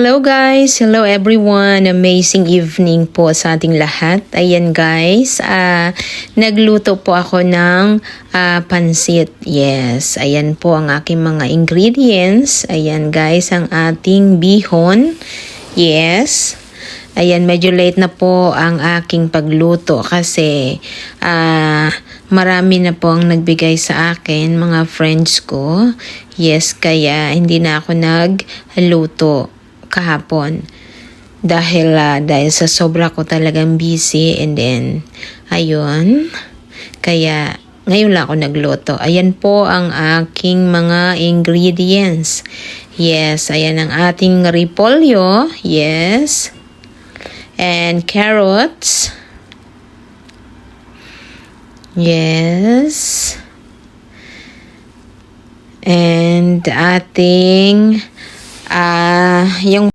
Hello guys! Hello everyone! Amazing evening po sa ating lahat. Ayan guys, nagluto po ako ng pansit. Yes, ayan po ang aking mga ingredients. Ayan guys, ang ating bihon. Yes. Ayan, medyo late na po ang aking pagluto kasi marami na po ang nagbigay sa akin, mga friends ko. Yes, kaya hindi na ako nagluto kahapon dahil sa sobra ko talagang busy, and then ayun, kaya ngayon lang ako nagluto. Ayan po ang aking mga ingredients. Yes, ayan ang ating repolyo. Yes, and carrots. Yes, and ating yung